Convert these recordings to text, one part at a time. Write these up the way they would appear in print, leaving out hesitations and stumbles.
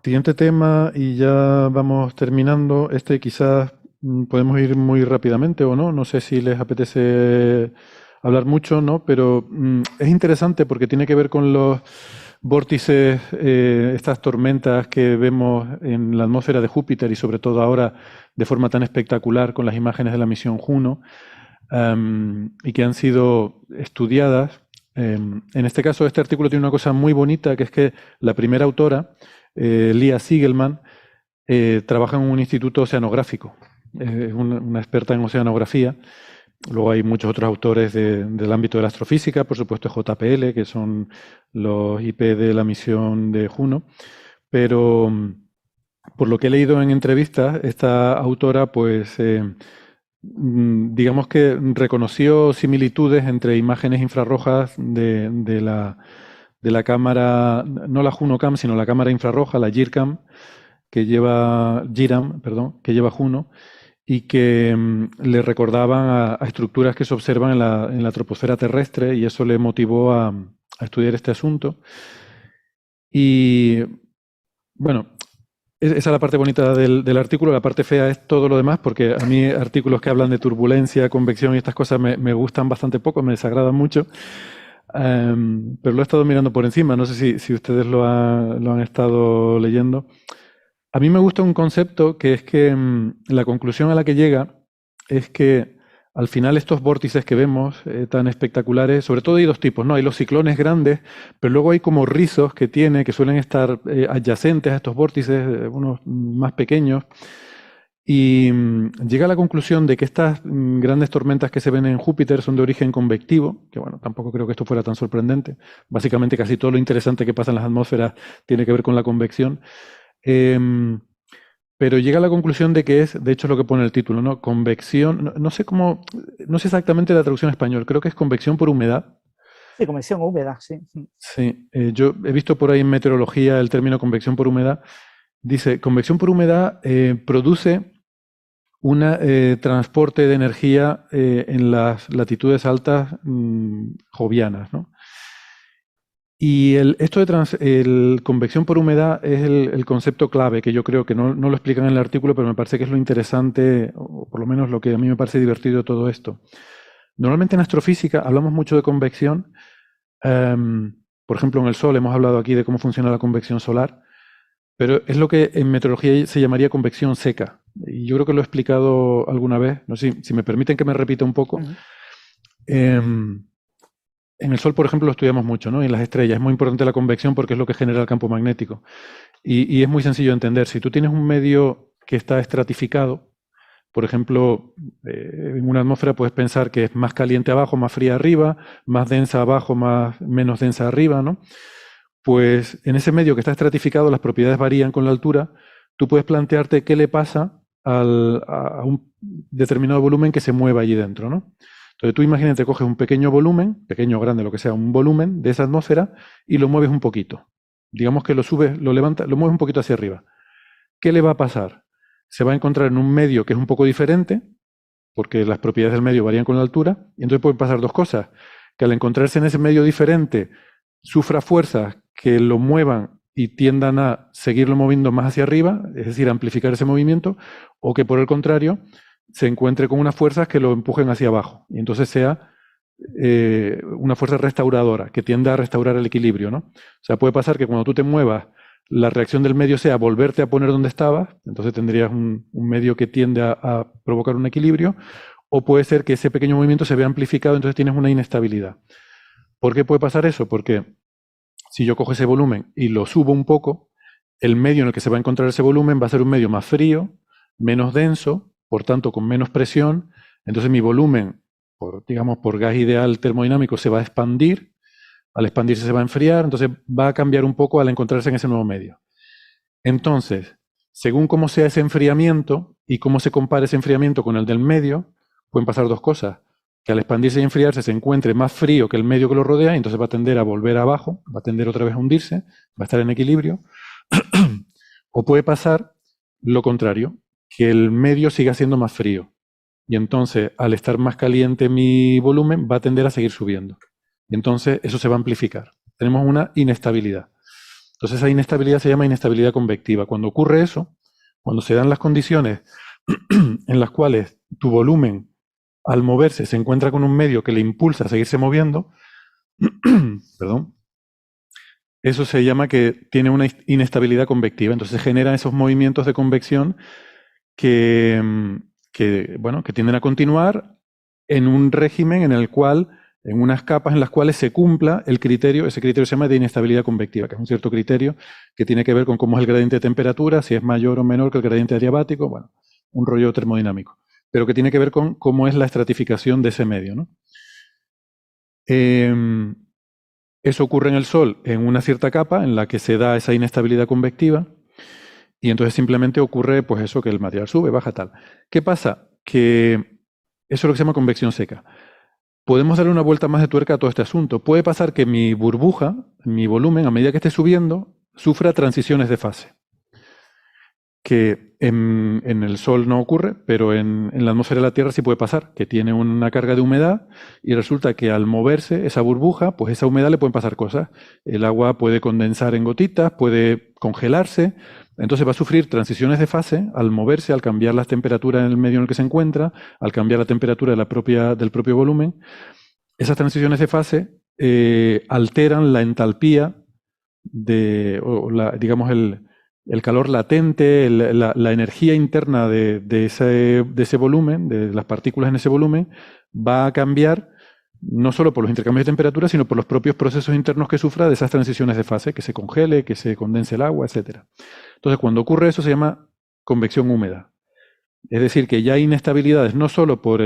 Siguiente tema y ya vamos terminando. Este quizás podemos ir muy rápidamente o no. No sé si les apetece hablar mucho, ¿no? Pero es interesante porque tiene que ver con los vórtices, estas tormentas que vemos en la atmósfera de Júpiter y sobre todo ahora de forma tan espectacular con las imágenes de la misión Juno, y que han sido estudiadas. En este caso, este artículo tiene una cosa muy bonita, que es que la primera autora, Lia Siegelman, trabaja en un instituto oceanográfico, es una experta en oceanografía. Luego hay muchos otros autores del ámbito de la astrofísica, por supuesto JPL, que son los IP de la misión de Juno, pero por lo que he leído en entrevistas, esta autora pues digamos que reconoció similitudes entre imágenes infrarrojas de la cámara, no la JunoCam, sino la cámara infrarroja, la GIRCam, GIRAM, perdón, que lleva Juno, y que le recordaban a estructuras que se observan en la troposfera terrestre, y eso le motivó a estudiar este asunto. Y bueno, esa es la parte bonita del artículo. La parte fea es todo lo demás, porque a mí artículos que hablan de turbulencia, convección y estas cosas me gustan bastante poco, me desagradan mucho. Pero lo he estado mirando por encima, no sé si ustedes lo han estado leyendo. A mí me gusta un concepto que es que la conclusión a la que llega es que al final estos vórtices que vemos tan espectaculares, sobre todo hay dos tipos, ¿no? Hay los ciclones grandes, pero luego hay como rizos que tiene, que suelen estar adyacentes a estos vórtices, unos más pequeños, y llega a la conclusión de que estas grandes tormentas que se ven en Júpiter son de origen convectivo, que bueno, tampoco creo que esto fuera tan sorprendente. Básicamente casi todo lo interesante que pasa en las atmósferas tiene que ver con la convección. Em, pero llega a la conclusión de que es, de hecho, lo que pone el título, ¿no? Convección, no sé cómo, no sé exactamente la traducción en español, creo que es convección por humedad. Sí, convección húmeda, sí. Sí, yo he visto por ahí en meteorología el término convección por humedad. Dice, convección por humedad produce un transporte de energía en las latitudes altas jovianas, ¿no? Y esto de el convección por humedad es el concepto clave, que yo creo que no lo explican en el artículo, pero me parece que es lo interesante, o por lo menos lo que a mí me parece divertido de todo esto. Normalmente en astrofísica hablamos mucho de convección. Por ejemplo, en el Sol hemos hablado aquí de cómo funciona la convección solar, pero es lo que en meteorología se llamaría convección seca. Y yo creo que lo he explicado alguna vez. No sé si me permiten que me repita un poco. Ujú. Em, en el Sol, por ejemplo, lo estudiamos mucho, ¿no? Y en las estrellas es muy importante la convección porque es lo que genera el campo magnético. Y es muy sencillo de entender. Si tú tienes un medio que está estratificado, por ejemplo, en una atmósfera puedes pensar que es más caliente abajo, más fría arriba, más densa abajo, menos densa arriba, ¿no? Pues en ese medio que está estratificado las propiedades varían con la altura. Tú puedes plantearte qué le pasa a un determinado volumen que se mueva allí dentro, ¿no? Entonces tú imagínate, coges un pequeño volumen, pequeño o grande, lo que sea, un volumen de esa atmósfera y lo mueves un poquito. Digamos que lo subes, lo levantas, lo mueves un poquito hacia arriba. ¿Qué le va a pasar? Se va a encontrar en un medio que es un poco diferente, porque las propiedades del medio varían con la altura, y entonces pueden pasar dos cosas, que al encontrarse en ese medio diferente sufra fuerzas que lo muevan y tiendan a seguirlo moviendo más hacia arriba, es decir, amplificar ese movimiento, o que por el contrario se encuentre con unas fuerzas que lo empujen hacia abajo, y entonces sea una fuerza restauradora, que tienda a restaurar el equilibrio, ¿no? O sea, puede pasar que cuando tú te muevas, la reacción del medio sea volverte a poner donde estabas, entonces tendrías un medio que tiende a provocar un equilibrio, o puede ser que ese pequeño movimiento se vea amplificado, entonces tienes una inestabilidad. ¿Por qué puede pasar eso? Porque si yo cojo ese volumen y lo subo un poco, el medio en el que se va a encontrar ese volumen va a ser un medio más frío, menos denso, por tanto con menos presión, entonces mi volumen, digamos, por gas ideal termodinámico, se va a expandir, al expandirse se va a enfriar, entonces va a cambiar un poco al encontrarse en ese nuevo medio. Entonces, según cómo sea ese enfriamiento y cómo se compare ese enfriamiento con el del medio, pueden pasar dos cosas. Que al expandirse y enfriarse se encuentre más frío que el medio que lo rodea y entonces va a tender a volver abajo, va a tender otra vez a hundirse, va a estar en equilibrio. O puede pasar lo contrario, que el medio siga siendo más frío. Y entonces, al estar más caliente mi volumen, va a tender a seguir subiendo. Y entonces eso se va a amplificar. Tenemos una inestabilidad. Entonces esa inestabilidad se llama inestabilidad convectiva. Cuando ocurre eso, cuando se dan las condiciones en las cuales tu volumen al moverse se encuentra con un medio que le impulsa a seguirse moviendo, perdón, eso se llama que tiene una inestabilidad convectiva. Entonces se generan esos movimientos de convección bueno, que tienden a continuar en un régimen en el cual, en unas capas en las cuales se cumpla el criterio, ese criterio se llama de inestabilidad convectiva, que es un cierto criterio que tiene que ver con cómo es el gradiente de temperatura, si es mayor o menor que el gradiente adiabático, bueno, un rollo termodinámico, pero que tiene que ver con cómo es la estratificación de ese medio, ¿no? Eso ocurre en el Sol en una cierta capa en la que se da esa inestabilidad convectiva y entonces simplemente ocurre pues eso, que el material sube, baja, tal. ¿Qué pasa? Que eso es lo que se llama convección seca. Podemos darle una vuelta más de tuerca a todo este asunto. Puede pasar que mi burbuja, mi volumen, a medida que esté subiendo, sufra transiciones de fase. Que en el Sol no ocurre, pero en la atmósfera de la Tierra sí puede pasar, que tiene una carga de humedad y resulta que al moverse esa burbuja, pues esa humedad le pueden pasar cosas. El agua puede condensar en gotitas, puede congelarse, entonces va a sufrir transiciones de fase al moverse, al cambiar las temperaturas en el medio en el que se encuentra, al cambiar la temperatura del propio volumen. Esas transiciones de fase alteran la entalpía digamos, el calor latente, la energía interna de ese volumen, de las partículas en ese volumen, va a cambiar no solo por los intercambios de temperatura, sino por los propios procesos internos que sufra de esas transiciones de fase, que se congele, que se condense el agua, etc. Entonces, cuando ocurre eso se llama convección húmeda. Es decir, que ya hay inestabilidades no solo por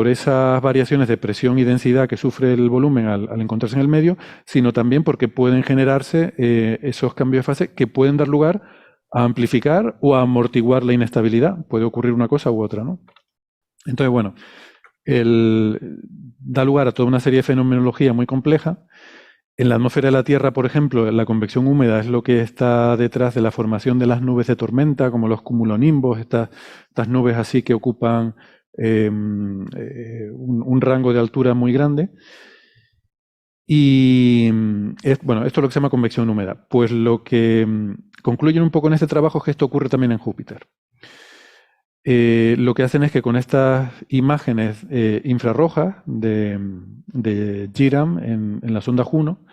esas variaciones de presión y densidad que sufre el volumen al encontrarse en el medio, sino también porque pueden generarse esos cambios de fase que pueden dar lugar a amplificar o a amortiguar la inestabilidad. Puede ocurrir una cosa u otra, ¿no? Entonces, bueno, da lugar a toda una serie de fenomenología muy compleja. En la atmósfera de la Tierra, por ejemplo, la convección húmeda es lo que está detrás de la formación de las nubes de tormenta, como los cumulonimbos, estas nubes así que ocupan un rango de altura muy grande. Y bueno, esto es lo que se llama convección húmeda. Pues lo que concluyen un poco en este trabajo es que esto ocurre también en Júpiter. Lo que hacen es que con estas imágenes infrarrojas de GIRAM en la sonda Juno,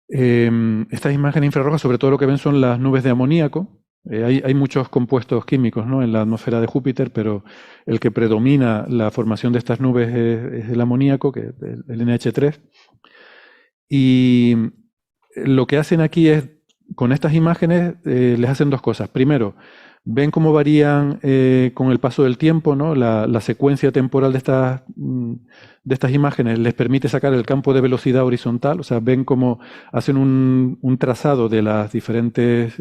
estas imágenes infrarrojas sobre todo lo que ven son las nubes de amoníaco. Hay muchos compuestos químicos, ¿no?, en la atmósfera de Júpiter, pero el que predomina la formación de estas nubes es el amoníaco, que es el NH3. Y lo que hacen aquí es, con estas imágenes, les hacen dos cosas. Primero, ven cómo varían con el paso del tiempo, ¿no? La secuencia temporal de estas imágenes les permite sacar el campo de velocidad horizontal, o sea, ven cómo hacen un trazado de las diferentes,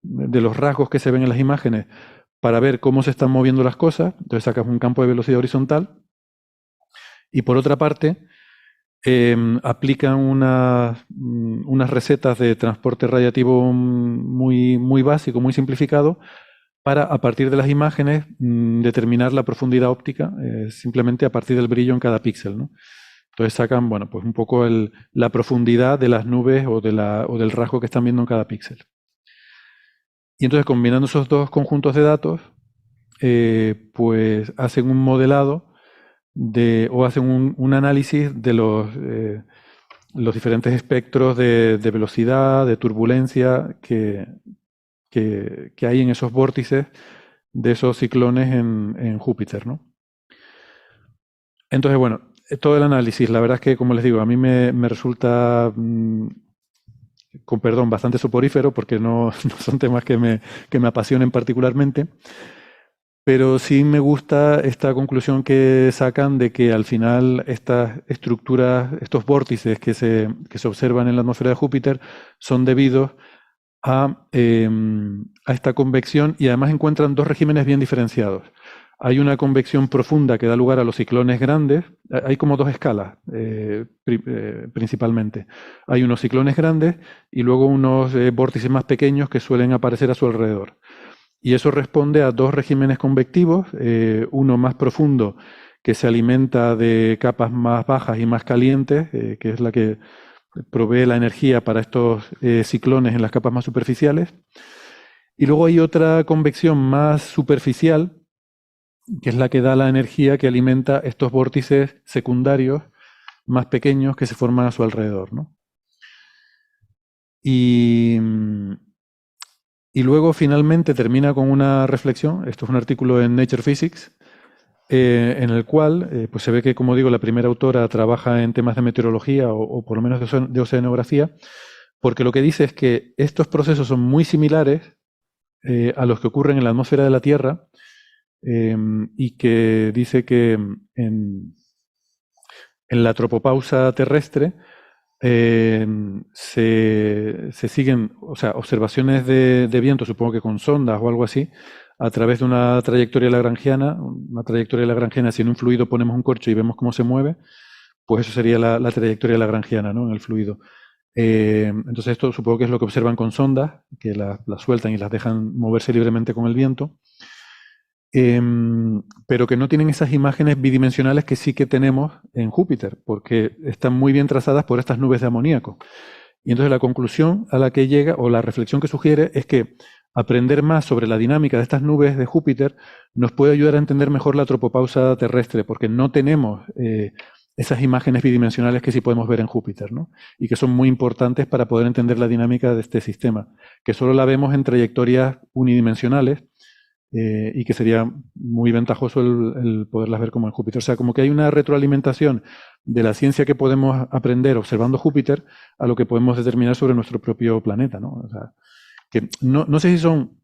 de los rasgos que se ven en las imágenes para ver cómo se están moviendo las cosas. Entonces sacas un campo de velocidad horizontal. Y por otra parte, aplican unas recetas de transporte radiativo muy, muy básico, muy simplificado, para, a partir de las imágenes, determinar la profundidad óptica, simplemente a partir del brillo en cada píxel, ¿no? Entonces sacan, bueno, pues un poco la profundidad de las nubes o del rasgo que están viendo en cada píxel. Y entonces, combinando esos dos conjuntos de datos, pues hacen un modelado o hacen un análisis de los diferentes espectros de velocidad, de turbulencia que hay en esos vórtices de esos ciclones en Júpiter, ¿no? Entonces, bueno, todo el análisis, la verdad es que, como les digo, a mí me resulta, con perdón, bastante soporífero, porque no son temas que me apasionen particularmente, pero sí me gusta esta conclusión que sacan de que al final estas estructuras, estos vórtices que se observan en la atmósfera de Júpiter son debidos a esta convección, y además encuentran dos regímenes bien diferenciados. Hay una convección profunda que da lugar a los ciclones grandes. Hay como dos escalas, principalmente. Hay unos ciclones grandes y luego unos vórtices más pequeños que suelen aparecer a su alrededor. Y eso responde a dos regímenes convectivos, uno más profundo que se alimenta de capas más bajas y más calientes, que es la que provee la energía para estos ciclones en las capas más superficiales. Y luego hay otra convección más superficial, que es la que da la energía que alimenta estos vórtices secundarios más pequeños que se forman a su alrededor, ¿no? Y luego finalmente termina con una reflexión, esto es un artículo en Nature Physics, en el cual pues se ve que, como digo, la primera autora trabaja en temas de meteorología o por lo menos de oceanografía, porque lo que dice es que estos procesos son muy similares a los que ocurren en la atmósfera de la Tierra, y que dice que en la tropopausa terrestre se siguen, o sea, observaciones de viento, supongo que con sondas o algo así, a través de una trayectoria lagrangiana. Una trayectoria lagrangiana, si en un fluido ponemos un corcho y vemos cómo se mueve, pues eso sería la trayectoria lagrangiana, ¿no?, en el fluido. Entonces esto supongo que es lo que observan con sondas, que las sueltan y las dejan moverse libremente con el viento, pero que no tienen esas imágenes bidimensionales que sí que tenemos en Júpiter, porque están muy bien trazadas por estas nubes de amoníaco. Y entonces la conclusión a la que llega, o la reflexión que sugiere, es que aprender más sobre la dinámica de estas nubes de Júpiter nos puede ayudar a entender mejor la tropopausa terrestre, porque no tenemos esas imágenes bidimensionales que sí podemos ver en Júpiter, ¿no? Y que son muy importantes para poder entender la dinámica de este sistema, que solo la vemos en trayectorias unidimensionales, y que sería muy ventajoso el poderlas ver como en Júpiter. O sea, como que hay una retroalimentación de la ciencia que podemos aprender observando Júpiter a lo que podemos determinar sobre nuestro propio planeta, ¿no? O sea, que no sé si son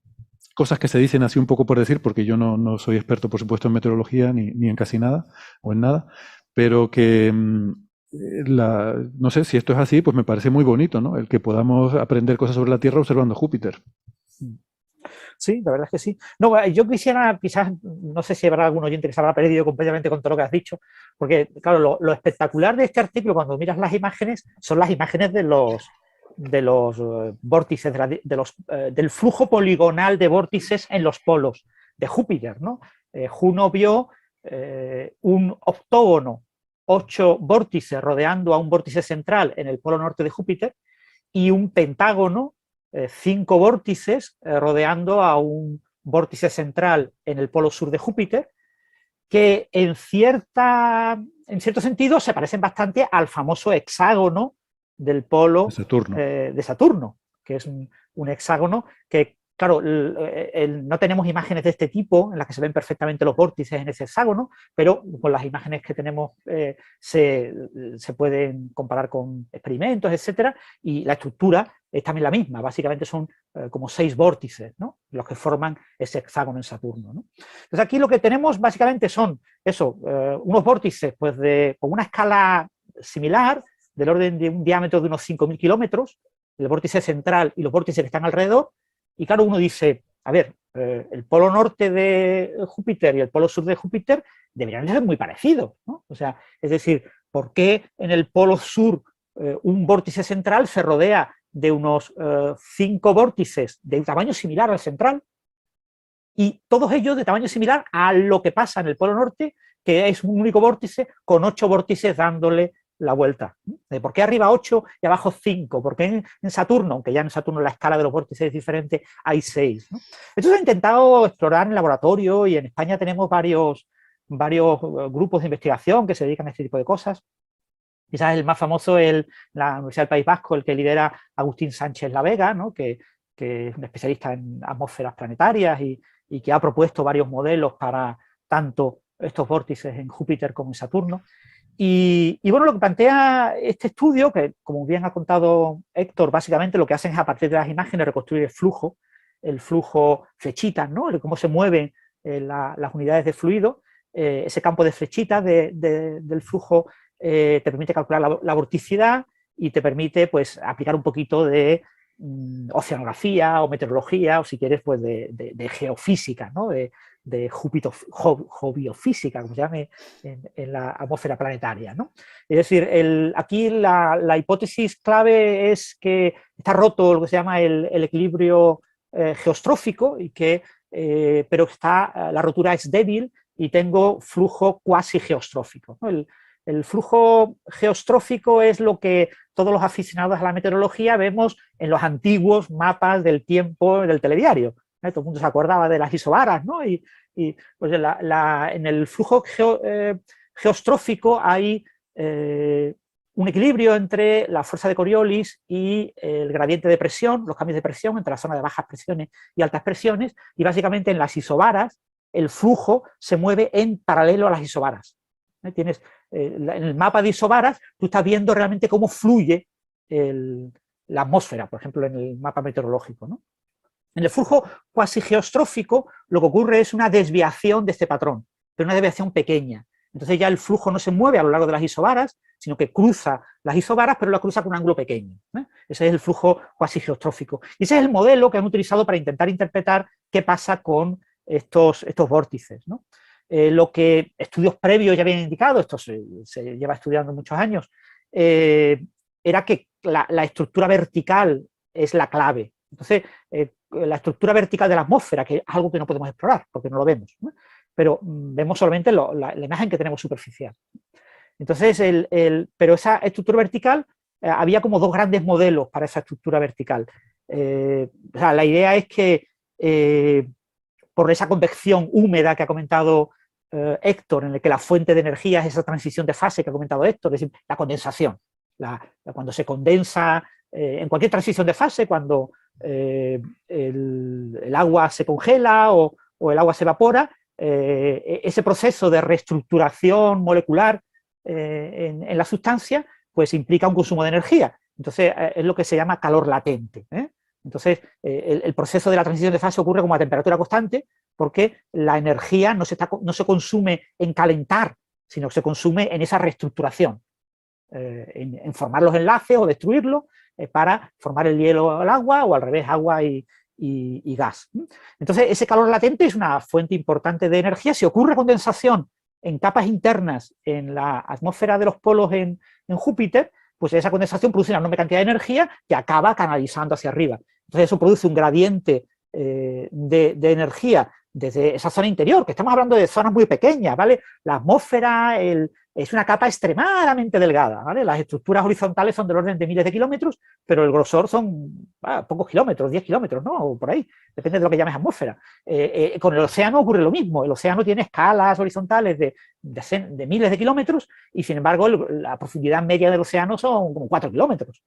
cosas que se dicen así un poco por decir, porque yo no soy experto, por supuesto, en meteorología ni en casi nada o en nada, pero que no sé si esto es así, pues me parece muy bonito, ¿no? El que podamos aprender cosas sobre la Tierra observando Júpiter. Sí, la verdad es que sí. No, yo quisiera, quizás, no sé si habrá algún oyente que se habrá perdido completamente con todo lo que has dicho, porque, claro, lo espectacular de este artículo, cuando miras las imágenes, son las imágenes de los vórtices, del flujo poligonal de vórtices en los polos de Júpiter, ¿no? Juno vio un octógono, 8 vórtices rodeando a un vórtice central en el polo norte de Júpiter, y un pentágono, 5 vórtices rodeando a un vórtice central en el polo sur de Júpiter, que en cierto sentido se parecen bastante al famoso hexágono del polo de Saturno, que es un hexágono que, claro, no tenemos imágenes de este tipo en las que se ven perfectamente los vórtices en ese hexágono, pero con las imágenes que tenemos se pueden comparar con experimentos, etcétera, y la estructura es también la misma. Básicamente son como 6 vórtices, ¿no?, los que forman ese hexágono en Saturno, ¿no? Entonces aquí lo que tenemos básicamente son unos vórtices pues con una escala similar, del orden de un diámetro de unos 5.000 kilómetros, el vórtice central y los vórtices que están alrededor. Y claro, uno dice, a ver, el polo norte de Júpiter y el polo sur de Júpiter deberían ser muy parecidos, ¿no? O sea, es decir, ¿por qué en el polo sur un vórtice central se rodea de unos 5 vórtices de tamaño similar al central, y todos ellos de tamaño similar a lo que pasa en el polo norte, que es un único vórtice con 8 vórtices dándole la vuelta? ¿Por qué arriba 8 y abajo 5? ¿Por qué en Saturno, aunque ya en Saturno la escala de los vórtices es diferente, hay 6? ¿no? Esto se ha intentado explorar en laboratorio, y en España tenemos varios grupos de investigación que se dedican a este tipo de cosas. Quizás el más famoso es la Universidad del País Vasco, el que lidera Agustín Sánchez La Vega, ¿no?, que es un especialista en atmósferas planetarias y que ha propuesto varios modelos para tanto estos vórtices en Júpiter como en Saturno. Y bueno, lo que plantea este estudio, que como bien ha contado Héctor, básicamente lo que hacen es, a partir de las imágenes, reconstruir el flujo flechitas, ¿no?, de cómo se mueven las unidades de fluido. Ese campo de flechitas del flujo te permite calcular la vorticidad y te permite, pues, aplicar un poquito de oceanografía o meteorología, o si quieres, pues de geofísica, ¿no?, de geobiofísica, como se llame en la atmósfera planetaria, ¿no? Es decir, aquí la hipótesis clave es que está roto lo que se llama el equilibrio geostrófico, pero la rotura es débil y tengo flujo cuasi geostrófico, ¿no? el flujo geostrófico es lo que todos los aficionados a la meteorología vemos en los antiguos mapas del tiempo del telediario. Todo el mundo se acordaba de las isobaras, ¿no? Y pues en el flujo geostrófico hay un equilibrio entre la fuerza de Coriolis y el gradiente de presión, los cambios de presión entre la zona de bajas presiones y altas presiones, y básicamente en las isobaras el flujo se mueve en paralelo a las isobaras. Tienes, en el mapa de isobaras tú estás viendo realmente cómo fluye la atmósfera, por ejemplo, en el mapa meteorológico, ¿no? En el flujo cuasi geostrófico lo que ocurre es una desviación de este patrón, pero una desviación pequeña. Entonces ya el flujo no se mueve a lo largo de las isobaras, sino que cruza las isobaras, pero la cruza con un ángulo pequeño. Ese es el flujo cuasi geostrófico. Y ese es el modelo que han utilizado para intentar interpretar qué pasa con estos vórtices, ¿no? Lo que estudios previos ya habían indicado, esto se lleva estudiando muchos años, era que la estructura vertical es la clave. Entonces, la estructura vertical de la atmósfera, que es algo que no podemos explorar porque no lo vemos, ¿no? Pero vemos solamente la imagen que tenemos superficial. Entonces, pero esa estructura vertical, había como dos grandes modelos para esa estructura vertical. O sea, la idea es que por esa convección húmeda que ha comentado Héctor, en el que la fuente de energía es esa transición de fase que ha comentado Héctor, es decir, la condensación. Cuando se condensa, en cualquier transición de fase, cuando el agua se congela o el agua se evapora, ese proceso de reestructuración molecular en la sustancia, pues implica un consumo de energía. Entonces, es lo que se llama calor latente. Entonces, el proceso de la transición de fase ocurre como a temperatura constante porque la energía no se consume en calentar, sino que se consume en esa reestructuración, en formar los enlaces o destruirlos para formar el hielo al agua o al revés, agua y gas. Entonces, ese calor latente es una fuente importante de energía. Si ocurre condensación en capas internas en la atmósfera de los polos en Júpiter, pues esa condensación produce una enorme cantidad de energía que acaba canalizando hacia arriba. Entonces eso produce un gradiente de energía desde esa zona interior, que estamos hablando de zonas muy pequeñas, ¿vale? La atmósfera es una capa extremadamente delgada, ¿vale? Las estructuras horizontales son del orden de miles de kilómetros, pero el grosor son pocos kilómetros, 10 kilómetros, ¿no? O por ahí, depende de lo que llames atmósfera. Con el océano ocurre lo mismo, el océano tiene escalas horizontales de miles de kilómetros y sin embargo la profundidad media del océano son como 4 kilómetros.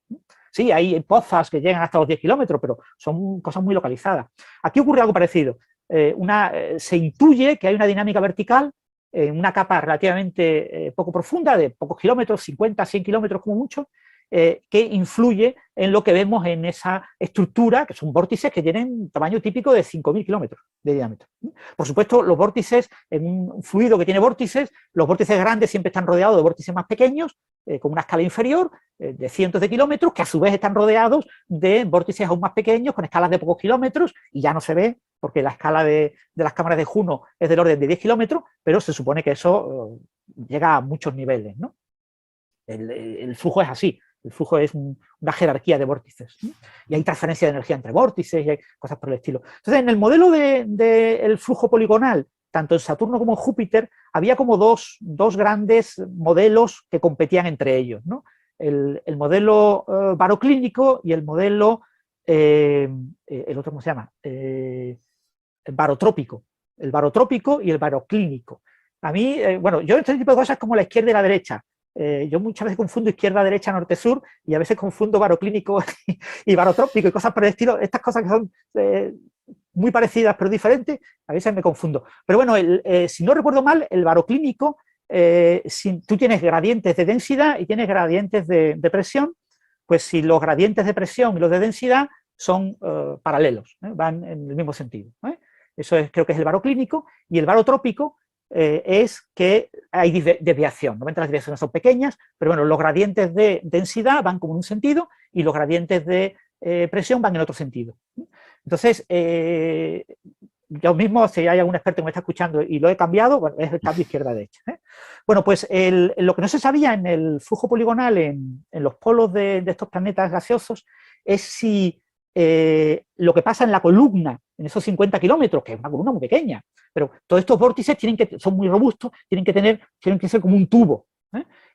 Sí, hay pozas que llegan hasta los 10 kilómetros, pero son cosas muy localizadas. Aquí ocurre algo parecido. Se intuye que hay una dinámica vertical en una capa relativamente poco profunda, de pocos kilómetros, 50, 100 kilómetros como mucho, que influye en lo que vemos en esa estructura, que son vórtices que tienen tamaño típico de 5.000 kilómetros de diámetro. Por supuesto, los vórtices, en un fluido que tiene vórtices, los vórtices grandes siempre están rodeados de vórtices más pequeños, con una escala inferior, de cientos de kilómetros, que a su vez están rodeados de vórtices aún más pequeños, con escalas de pocos kilómetros, y ya no se ve, porque la escala de las cámaras de Juno es del orden de 10 kilómetros, pero se supone que eso llega a muchos niveles, ¿no? El flujo es así. El flujo es una jerarquía de vórtices, ¿no? Y hay transferencia de energía entre vórtices y hay cosas por el estilo. Entonces, en el modelo del flujo poligonal, tanto en Saturno como en Júpiter, había como dos grandes modelos que competían entre ellos, ¿no? El modelo baroclínico y el modelo, el otro, ¿cómo se llama? El barotrópico. El barotrópico y el baroclínico. A mí, bueno, yo este tipo de cosas como la izquierda y la derecha. Yo muchas veces confundo izquierda, derecha, norte, sur, y a veces confundo baroclínico y barotrópico y cosas por el estilo. Estas cosas que son muy parecidas pero diferentes, a veces me confundo. Pero bueno, si no recuerdo mal, el baroclínico, si tú tienes gradientes de densidad y tienes gradientes de presión, pues si los gradientes de presión y los de densidad son paralelos, van en el mismo sentido. Eso creo que es el baroclínico. Y el barotrópico es que hay desviación. Normalmente las desviaciones son pequeñas, pero bueno, los gradientes de densidad van como en un sentido y los gradientes de presión van en otro sentido. Entonces, yo mismo, si hay algún experto que me está escuchando y lo he cambiado, bueno, es el cambio izquierda-derecha. Bueno, pues lo que no se sabía en el flujo poligonal en los polos de estos planetas gaseosos es si lo que pasa en la columna, en esos 50 kilómetros, que es una columna muy pequeña, pero todos estos vórtices son muy robustos, tienen que ser como un tubo,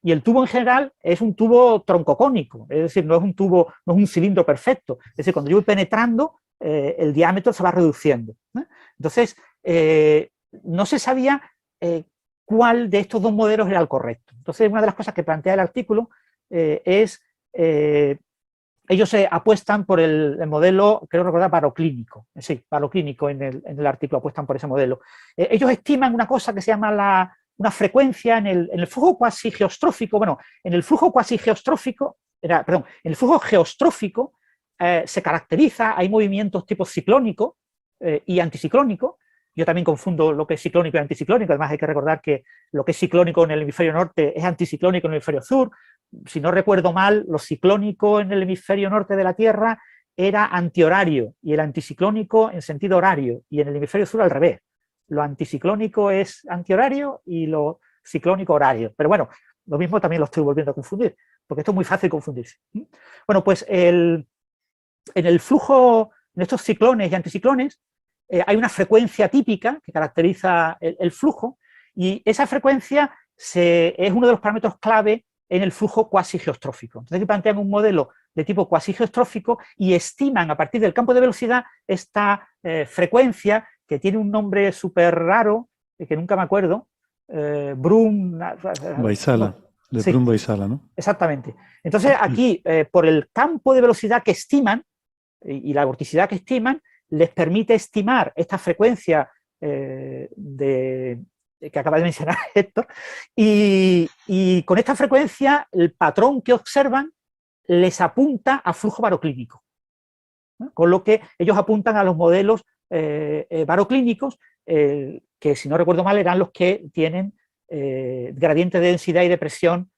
Y el tubo en general es un tubo troncocónico, es decir, no es un tubo, no es un cilindro perfecto. Es decir, cuando yo voy penetrando, el diámetro se va reduciendo. Entonces, no se sabía cuál de estos dos modelos era el correcto. Entonces, una de las cosas que plantea el artículo es, ellos se apuestan por el modelo, creo recordar, baroclínico. Sí, baroclínico en el artículo apuestan por ese modelo. Ellos estiman una cosa que se llama una frecuencia en el flujo cuasi geostrófico. Bueno, en el flujo cuasi geostrófico, perdón, en el flujo geostrófico se caracteriza, hay movimientos tipo ciclónico y anticiclónico. Yo también confundo lo que es ciclónico y anticiclónico. Además, hay que recordar que lo que es ciclónico en el hemisferio norte es anticiclónico en el hemisferio sur. Si no recuerdo mal, lo ciclónico en el hemisferio norte de la Tierra era antihorario y el anticiclónico en sentido horario, y en el hemisferio sur al revés. Lo anticiclónico es antihorario y lo ciclónico horario. Pero bueno, lo mismo también lo estoy volviendo a confundir, porque esto es muy fácil confundirse. Bueno, pues en el flujo, en estos ciclones y anticiclones, hay una frecuencia típica que caracteriza el flujo, y esa frecuencia es uno de los parámetros clave en el flujo cuasi geostrófico. Entonces, aquí plantean un modelo de tipo cuasi geostrófico y estiman a partir del campo de velocidad esta frecuencia, que tiene un nombre súper raro, que nunca me acuerdo, Vaisala, de sí, Brun-Vaisala, ¿no? Exactamente. Entonces, aquí, por el campo de velocidad que estiman y la vorticidad que estiman, les permite estimar esta frecuencia que acaba de mencionar Héctor, y con esta frecuencia el patrón que observan les apunta a flujo baroclínico, ¿no? Con lo que ellos apuntan a los modelos baroclínicos, que si no recuerdo mal eran los que tienen gradientes de densidad y de presión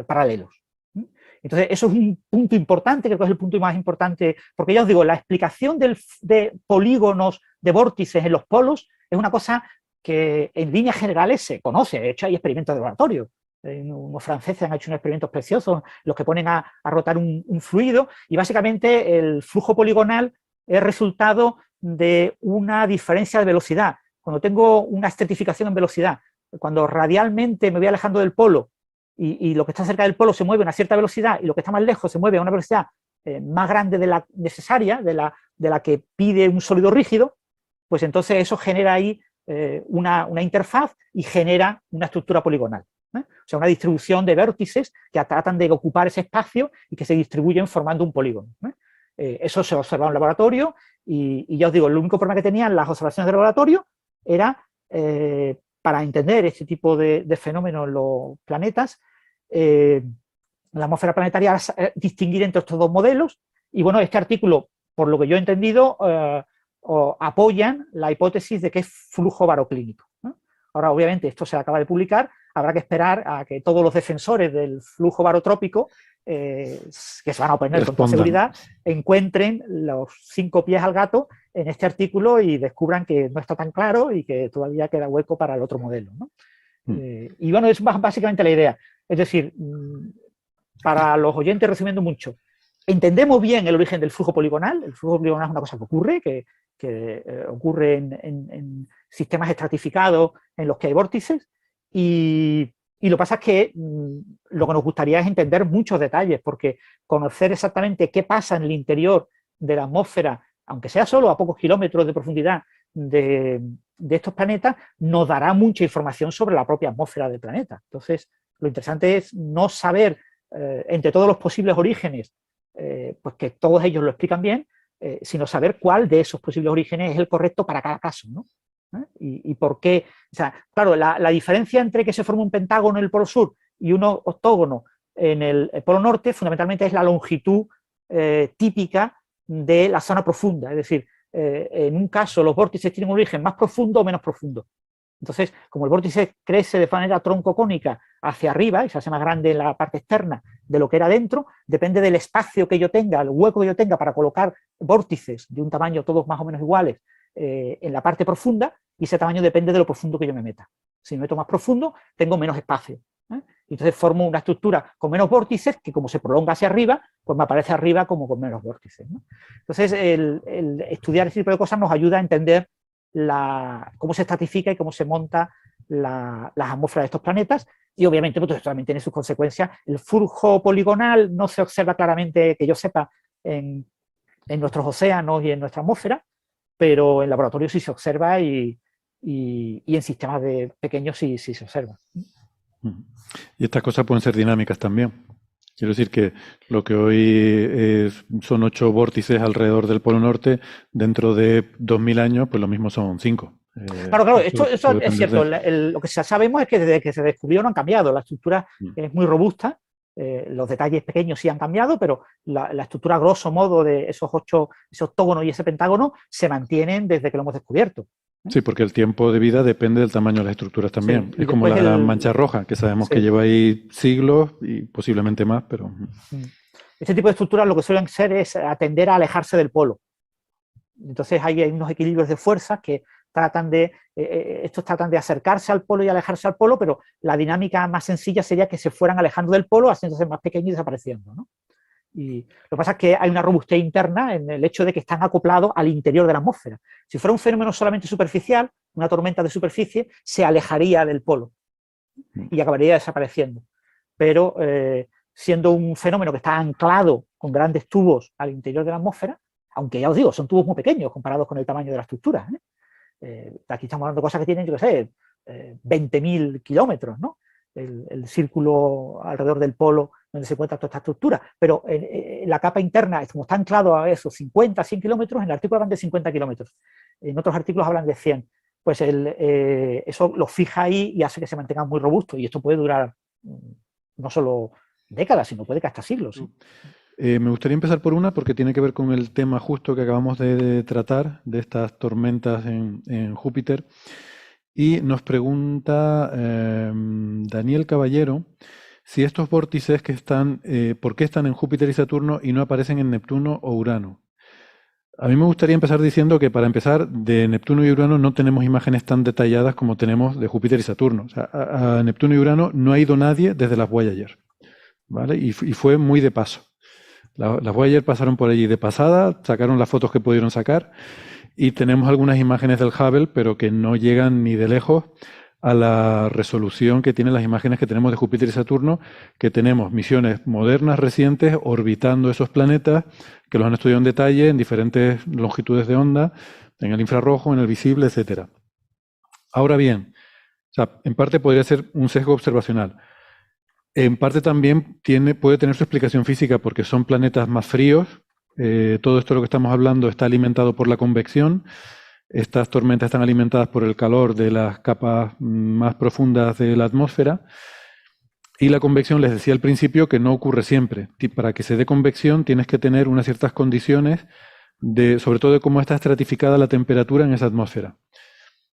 paralelos. Entonces, eso es un punto importante, creo que es el punto más importante, porque ya os digo, la explicación de polígonos de vórtices en los polos es una cosa que en líneas generales se conoce. De hecho, hay experimentos de laboratorio. Unos franceses han hecho unos experimentos preciosos, los que ponen a rotar un fluido, y básicamente el flujo poligonal es resultado de una diferencia de velocidad. Cuando tengo una estratificación en velocidad, cuando radialmente me voy alejando del polo, y lo que está cerca del polo se mueve a una cierta velocidad y lo que está más lejos se mueve a una velocidad más grande de la necesaria, de la que pide un sólido rígido, pues entonces eso genera ahí una interfaz y genera una estructura poligonal. O sea, una distribución de vértices que tratan de ocupar ese espacio y que se distribuyen formando un polígono. Eso se observaba en el laboratorio y ya os digo, el único problema que tenían las observaciones del laboratorio era para entender este tipo de fenómenos en los planetas, la atmósfera planetaria, distinguir entre estos dos modelos. Y bueno, este artículo, por lo que yo he entendido, apoyan la hipótesis de que es flujo baroclínico, ¿no? Ahora, obviamente, esto se acaba de publicar, habrá que esperar a que todos los defensores del flujo barotrópico, que se van a oponer con toda seguridad, encuentren los 5 pies al gato en este artículo y descubran que no está tan claro y que todavía queda hueco para el otro modelo, ¿no? Y bueno, es básicamente la idea. Es decir, para los oyentes, resumiendo mucho, entendemos bien el origen del flujo poligonal. El flujo poligonal es una cosa que ocurre, que ocurre en sistemas estratificados en los que hay vórtices, y lo que pasa es que lo que nos gustaría es entender muchos detalles, porque conocer exactamente qué pasa en el interior de la atmósfera, aunque sea solo a pocos kilómetros de profundidad de estos planetas, nos dará mucha información sobre la propia atmósfera del planeta. Entonces, lo interesante es no saber, entre todos los posibles orígenes, pues que todos ellos lo explican bien, sino saber cuál de esos posibles orígenes es el correcto para cada caso, ¿no? Y por qué. O sea, claro, la diferencia entre que se forme un pentágono en el polo sur y un octógono en el polo norte, fundamentalmente es la longitud típica de la zona profunda. Es decir, en un caso los vórtices tienen un origen más profundo o menos profundo. Entonces, como el vórtice crece de manera troncocónica hacia arriba y se hace más grande en la parte externa de lo que era dentro, depende del espacio que yo tenga, el hueco que yo tenga para colocar vórtices de un tamaño todos más o menos iguales en la parte profunda, y ese tamaño depende de lo profundo que yo me meta. Si me meto más profundo, tengo menos espacio. Entonces formo una estructura con menos vórtices que, como se prolonga hacia arriba, pues me aparece arriba como con menos vórtices, ¿no? Entonces, el estudiar este tipo de cosas nos ayuda a entender cómo se estratifica y cómo se monta las atmósferas de estos planetas, Y obviamente pues, esto también tiene sus consecuencias. El flujo poligonal no se observa claramente, que yo sepa, en nuestros océanos y en nuestra atmósfera, pero en laboratorio sí se observa y en sistemas pequeños sí se observa. Y estas cosas pueden ser dinámicas también. Quiero decir que lo que hoy son 8 vórtices alrededor del Polo Norte, dentro de 2000 años, pues lo mismo son 5. Claro, esto es cierto. Lo que sabemos es que desde que se descubrió no han cambiado. La estructura es muy robusta. Los detalles pequeños sí han cambiado, pero la estructura, grosso modo, de esos 8, ese octógono y ese pentágono se mantienen desde que lo hemos descubierto. Sí, porque el tiempo de vida depende del tamaño de las estructuras también. Sí, es como la mancha roja, que sabemos que lleva ahí siglos y posiblemente más, pero... Este tipo de estructuras lo que suelen ser es atender a alejarse del polo. Entonces hay unos equilibrios de fuerzas que estos tratan de acercarse al polo y alejarse al polo, pero la dinámica más sencilla sería que se fueran alejando del polo, haciéndose más pequeños y desapareciendo, ¿no? Y lo que pasa es que hay una robustez interna en el hecho de que están acoplados al interior de la atmósfera. Si fuera un fenómeno solamente superficial, una tormenta de superficie, se alejaría del polo y acabaría desapareciendo. Pero siendo un fenómeno que está anclado con grandes tubos al interior de la atmósfera, aunque ya os digo, son tubos muy pequeños comparados con el tamaño de la estructura. Aquí estamos hablando de cosas que tienen, yo qué sé, 20.000 kilómetros, ¿no? El círculo alrededor del polo donde se encuentra toda esta estructura, pero la capa interna, como está anclado a esos 50, 100 kilómetros, en el artículo hablan de 50 kilómetros, en otros artículos hablan de 100, pues eso lo fija ahí y hace que se mantenga muy robusto, y esto puede durar no solo décadas, sino puede que hasta siglos. ¿Sí? Me gustaría empezar por una porque tiene que ver con el tema justo que acabamos de tratar, de estas tormentas en Júpiter. Y nos pregunta Daniel Caballero si estos vórtices que están, ¿por qué están en Júpiter y Saturno y no aparecen en Neptuno o Urano? A mí me gustaría empezar diciendo que, para empezar, de Neptuno y Urano no tenemos imágenes tan detalladas como tenemos de Júpiter y Saturno. O sea, a Neptuno y Urano no ha ido nadie desde las Voyager, ¿vale? Y fue muy de paso. Las Voyager pasaron por allí de pasada, sacaron las fotos que pudieron sacar, y tenemos algunas imágenes del Hubble, pero que no llegan ni de lejos a la resolución que tienen las imágenes que tenemos de Júpiter y Saturno, que tenemos misiones modernas, recientes, orbitando esos planetas, que los han estudiado en detalle en diferentes longitudes de onda, en el infrarrojo, en el visible, etc. Ahora bien, o sea, en parte podría ser un sesgo observacional. En parte también puede tener su explicación física, porque son planetas más fríos. Todo esto de lo que estamos hablando está alimentado por la convección. Estas tormentas están alimentadas por el calor de las capas más profundas de la atmósfera. Y la convección, les decía al principio, que no ocurre siempre. Para que se dé convección tienes que tener unas ciertas condiciones, sobre todo de cómo está estratificada la temperatura en esa atmósfera.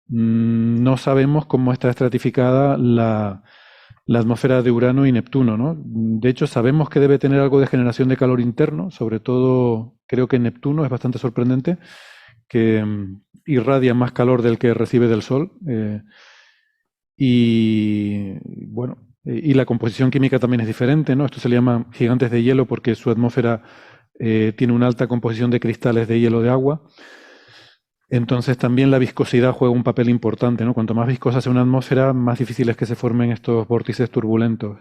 No sabemos cómo está estratificada la atmósfera de Urano y Neptuno, ¿no? De hecho, sabemos que debe tener algo de generación de calor interno, sobre todo creo que Neptuno es bastante sorprendente, que irradia más calor del que recibe del Sol. Y bueno, y la composición química también es diferente, ¿no? Esto se le llama gigantes de hielo porque su atmósfera tiene una alta composición de cristales de hielo de agua. Entonces también la viscosidad juega un papel importante, ¿no? Cuanto más viscosa sea una atmósfera, más difícil es que se formen estos vórtices turbulentos.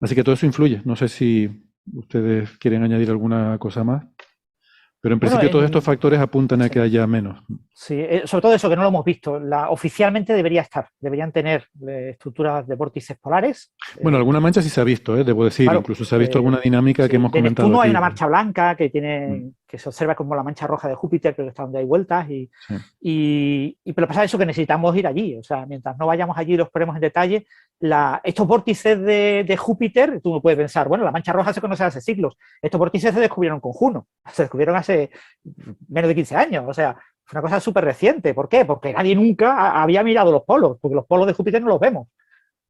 Así que todo eso influye. No sé si ustedes quieren añadir alguna cosa más. Pero en principio todos estos factores apuntan a que haya menos. Sí, sobre todo eso, que no lo hemos visto. Oficialmente deberían tener estructuras de vórtices polares. Bueno, alguna mancha sí se ha visto, debo decir. Claro, incluso se ha visto alguna dinámica que hemos comentado. En Neptuno aquí. Hay una mancha blanca que se observa como la mancha roja de Júpiter, pero está donde hay vueltas. Pero pasa eso, que necesitamos ir allí. O sea, mientras no vayamos allí y los ponemos en detalle, estos vórtices de Júpiter, tú no puedes pensar, bueno, la mancha roja se conoce hace siglos. Estos vórtices se descubrieron con Juno. Se descubrieron hace menos de 15 años. O sea, fue una cosa súper reciente. ¿Por qué? Porque nadie nunca había mirado los polos, porque los polos de Júpiter no los vemos.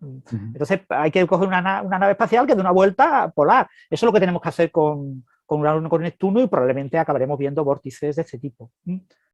Entonces hay que coger una nave espacial que dé una vuelta polar. Eso es lo que tenemos que hacer con Urano, con Neptuno, y probablemente acabaremos viendo vórtices de este tipo.